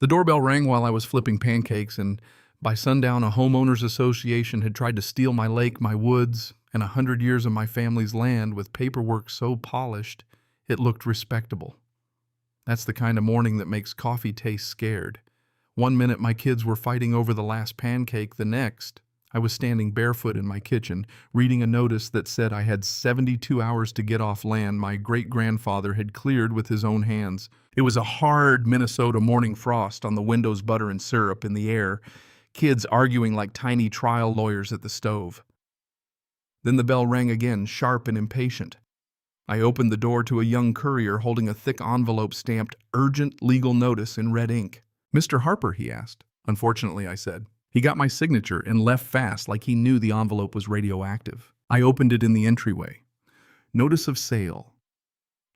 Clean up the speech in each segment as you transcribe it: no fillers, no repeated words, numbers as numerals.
The doorbell rang while I was flipping pancakes, and by sundown, a homeowners association had tried to steal my lake, my woods, and 100 years of my family's land with paperwork so polished it looked respectable. That's the kind of morning that makes coffee taste scared. One minute my kids were fighting over the last pancake, the next I was standing barefoot in my kitchen, reading a notice that said I had 72 hours to get off land my great-grandfather had cleared with his own hands. It was a hard Minnesota morning frost on the windows, butter and syrup in the air, kids arguing like tiny trial lawyers at the stove. Then the bell rang again, sharp and impatient. I opened the door to a young courier holding a thick envelope stamped "Urgent Legal Notice" in red ink. "Mr. Harper?" he asked. "Unfortunately," I said. He got my signature and left fast like he knew the envelope was radioactive. I opened it in the entryway. Notice of sale.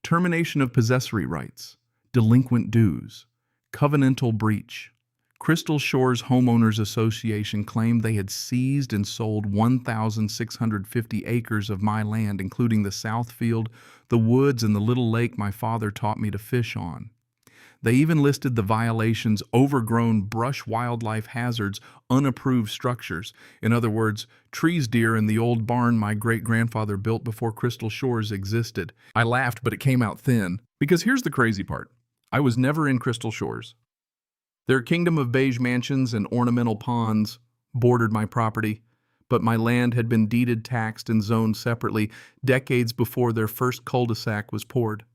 Termination of possessory rights. Delinquent dues. Covenantal breach. Crystal Shores Homeowners Association claimed they had seized and sold 1,650 acres of my land, including the south field, the woods, and the little lake my father taught me to fish on. They even listed the violations: overgrown brush, wildlife hazards, unapproved structures. In other words, trees, deer, and the old barn my great-grandfather built before Crystal Shores existed. I laughed, but it came out thin. Because here's the crazy part. I was never in Crystal Shores. Their kingdom of beige mansions and ornamental ponds bordered my property, but my land had been deeded, taxed, and zoned separately decades before their first cul-de-sac was poured.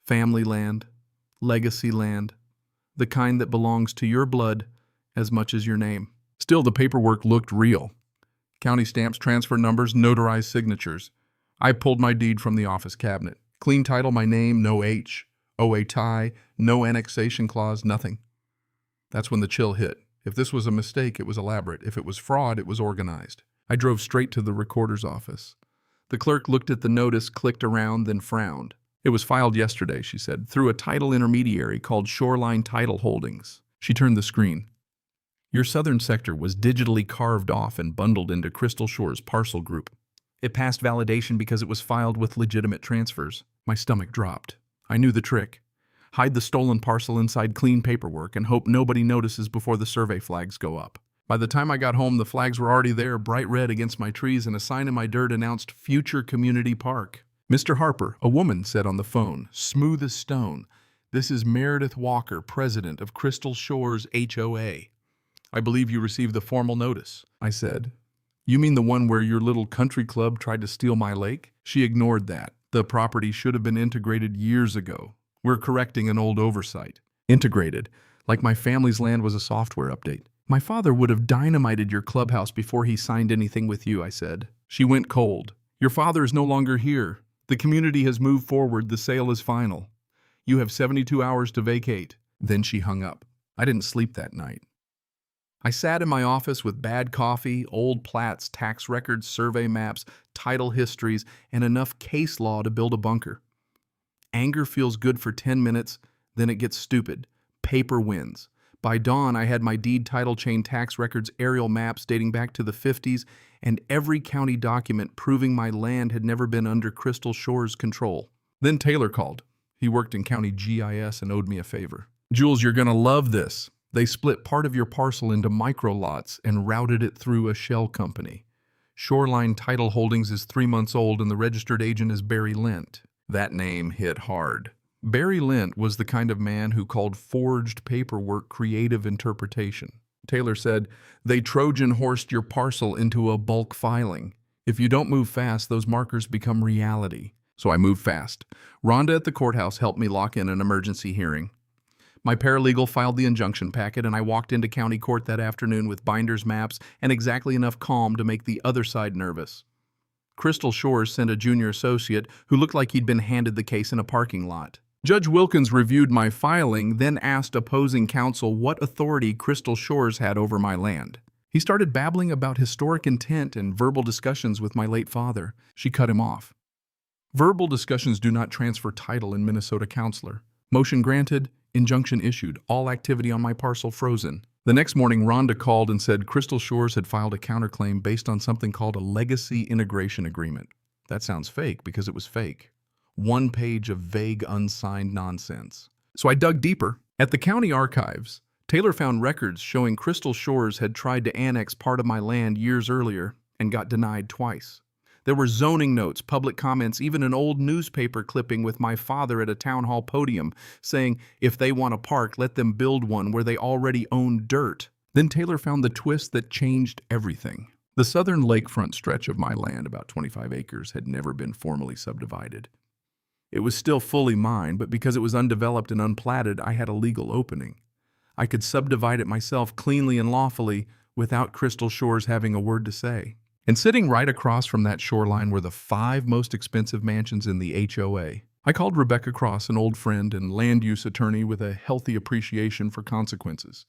Family land. Legacy land, the kind that belongs to your blood as much as your name. Still, the paperwork looked real. County stamps, transfer numbers, notarized signatures. I pulled my deed from the office cabinet. Clean title, my name, no HOA tie, no annexation clause, nothing. That's when the chill hit. If this was a mistake, it was elaborate. If it was fraud, it was organized. I drove straight to the recorder's office. The clerk looked at the notice, clicked around, then frowned. "It was filed yesterday," she said, "through a title intermediary called Shoreline Title Holdings." She turned the screen. "Your southern sector was digitally carved off and bundled into Crystal Shores parcel group. It passed validation because it was filed with legitimate transfers." My stomach dropped. I knew the trick. Hide the stolen parcel inside clean paperwork and hope nobody notices before the survey flags go up. By the time I got home, the flags were already there, bright red against my trees, and a sign in my dirt announced Future Community Park. "Mr. Harper," a woman said on the phone, smooth as stone, "this is Meredith Walker, president of Crystal Shores HOA. I believe you received the formal notice." I said, "You mean the one where your little country club tried to steal my lake?" She ignored that. "The property should have been integrated years ago. We're correcting an old oversight." Integrated, like my family's land was a software update. "My father would have dynamited your clubhouse before he signed anything with you," I said. She went cold. "Your father is no longer here. The community has moved forward. The sale is final. You have 72 hours to vacate." Then she hung up. I didn't sleep that night. I sat in my office with bad coffee, old plats, tax records, survey maps, title histories, and enough case law to build a bunker. Anger feels good for 10 minutes, then it gets stupid. Paper wins. By dawn, I had my deed, title chain, tax records, aerial maps dating back to the 50s, and every county document proving my land had never been under Crystal Shores' control. Then Taylor called. He worked in county GIS and owed me a favor. "Jules, you're gonna love this. They split part of your parcel into micro lots and routed it through a shell company. Shoreline Title Holdings is 3 months old and the registered agent is Barry Lent." That name hit hard. Barry Lent was the kind of man who called forged paperwork creative interpretation. Taylor said, "They Trojan horsed your parcel into a bulk filing. If you don't move fast, those markers become reality." So I moved fast. Rhonda at the courthouse helped me lock in an emergency hearing. My paralegal filed the injunction packet, and I walked into county court that afternoon with binders, maps, and exactly enough calm to make the other side nervous. Crystal Shores sent a junior associate who looked like he'd been handed the case in a parking lot. Judge Wilkins reviewed my filing, then asked opposing counsel what authority Crystal Shores had over my land. He started babbling about historic intent and verbal discussions with my late father. She cut him off. "Verbal discussions do not transfer title in Minnesota, counselor. Motion granted, injunction issued, all activity on my parcel frozen." The next morning, Rhonda called and said Crystal Shores had filed a counterclaim based on something called a legacy integration agreement. That sounds fake because it was fake. 1 page of vague, unsigned nonsense. So I dug deeper. At the county archives, Taylor found records showing Crystal Shores had tried to annex part of my land years earlier and got denied twice. There were zoning notes, public comments, even an old newspaper clipping with my father at a town hall podium saying if they want a park, let them build one where they already own dirt. Then Taylor found the twist that changed everything. The southern lakefront stretch of my land, about 25 acres, had never been formally subdivided. It was still fully mine, but because it was undeveloped and unplatted, I had a legal opening. I could subdivide it myself cleanly and lawfully without Crystal Shores having a word to say. And sitting right across from that shoreline were the 5 most expensive mansions in the HOA. I called Rebecca Cross, an old friend and land use attorney with a healthy appreciation for consequences.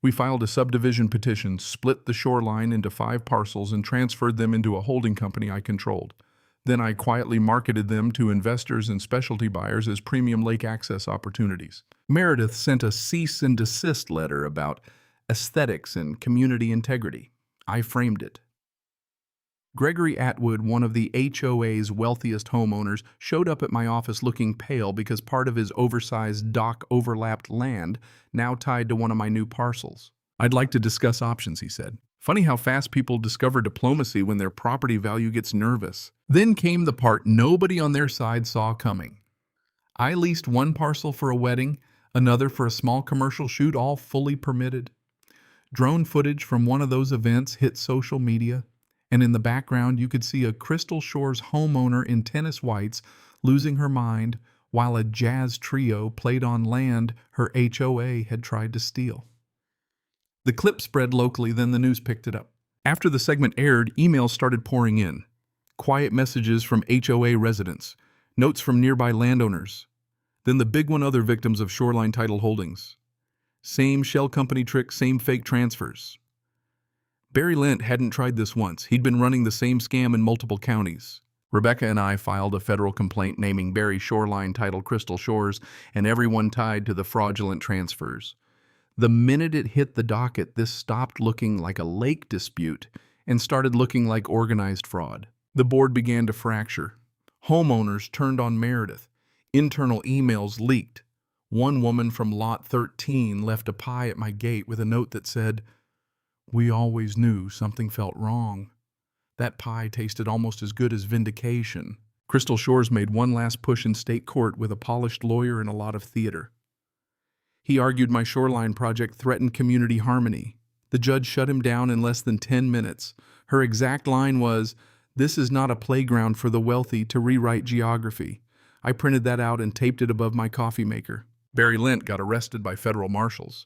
We filed a subdivision petition, split the shoreline into 5 parcels, and transferred them into a holding company I controlled. Then I quietly marketed them to investors and specialty buyers as premium lake access opportunities. Meredith sent a cease and desist letter about aesthetics and community integrity. I framed it. Gregory Atwood, one of the HOA's wealthiest homeowners, showed up at my office looking pale because part of his oversized dock overlapped land now tied to one of my new parcels. "I'd like to discuss options," he said. Funny how fast people discover diplomacy when their property value gets nervous. Then came the part nobody on their side saw coming. I leased one parcel for a wedding, another for a small commercial shoot, all fully permitted. Drone footage from one of those events hit social media, and in the background you could see a Crystal Shores homeowner in tennis whites losing her mind while a jazz trio played on land her HOA had tried to steal. The clip spread locally, then the news picked it up. After the segment aired, emails started pouring in. Quiet messages from HOA residents, notes from nearby landowners. Then the big one, other victims of shoreline title holdings. Same shell company trick, same fake transfers. Barry Lent hadn't tried this once. He'd been running the same scam in multiple counties. Rebecca and I filed a federal complaint naming Barry shoreline title Crystal Shores and everyone tied to the fraudulent transfers. The minute it hit the docket, this stopped looking like a lake dispute and started looking like organized fraud. The board began to fracture. Homeowners turned on Meredith. Internal emails leaked. One woman from Lot 13 left a pie at my gate with a note that said, "We always knew something felt wrong." That pie tasted almost as good as vindication. Crystal Shores made one last push in state court with a polished lawyer and a lot of theater. He argued my shoreline project threatened community harmony. The judge shut him down in less than 10 minutes. Her exact line was, "This is not a playground for the wealthy to rewrite geography." I printed that out and taped it above my coffee maker. Barry Lent got arrested by federal marshals.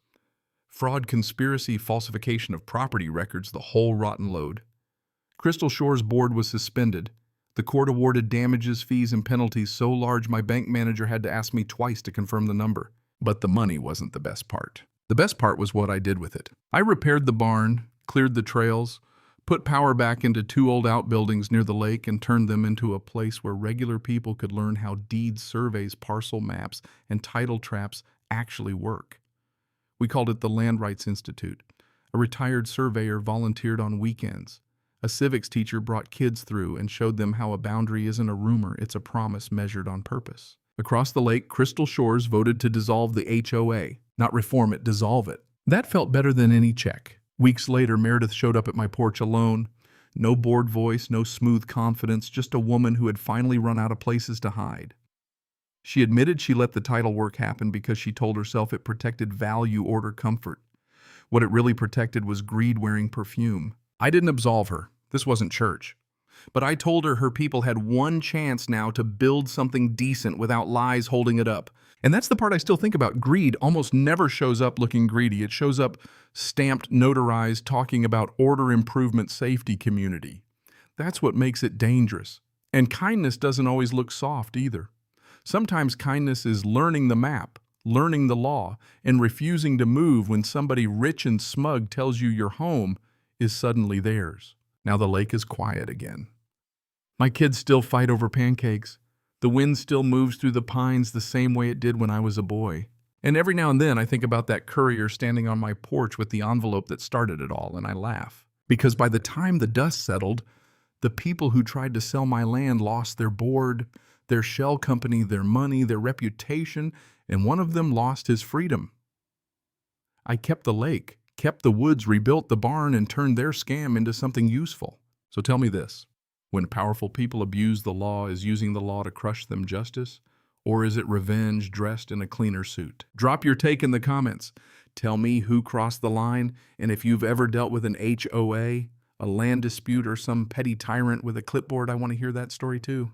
Fraud, conspiracy, falsification of property records, the whole rotten load. Crystal Shores board was suspended. The court awarded damages, fees, and penalties so large my bank manager had to ask me twice to confirm the number. But the money wasn't the best part. The best part was what I did with it. I repaired the barn, cleared the trails, put power back into 2 old outbuildings near the lake, and turned them into a place where regular people could learn how deed surveys, parcel maps, and title traps actually work. We called it the Land Rights Institute. A retired surveyor volunteered on weekends. A civics teacher brought kids through and showed them how a boundary isn't a rumor, it's a promise measured on purpose. Across the lake, Crystal Shores voted to dissolve the HOA. Not reform it, dissolve it. That felt better than any check. Weeks later, Meredith showed up at my porch alone. No bored voice, no smooth confidence, just a woman who had finally run out of places to hide. She admitted she let the title work happen because she told herself it protected value, order, comfort. What it really protected was greed wearing perfume. I didn't absolve her. This wasn't church. But I told her her people had one chance now to build something decent without lies holding it up. And that's the part I still think about. Greed almost never shows up looking greedy. It shows up stamped, notarized, talking about order, improvement, safety, community. That's what makes it dangerous. And kindness doesn't always look soft either. Sometimes kindness is learning the map, learning the law, and refusing to move when somebody rich and smug tells you your home is suddenly theirs. Now the lake is quiet again. My kids still fight over pancakes. The wind still moves through the pines the same way it did when I was a boy. And every now and then I think about that courier standing on my porch with the envelope that started it all, and I laugh. Because by the time the dust settled, the people who tried to sell my land lost their board, their shell company, their money, their reputation, and one of them lost his freedom. I kept the lake, kept the woods, rebuilt the barn, and turned their scam into something useful. So tell me this. When powerful people abuse the law, is using the law to crush them justice? Or is it revenge dressed in a cleaner suit? Drop your take in the comments. Tell me who crossed the line, and if you've ever dealt with an HOA, a land dispute, or some petty tyrant with a clipboard, I want to hear that story too.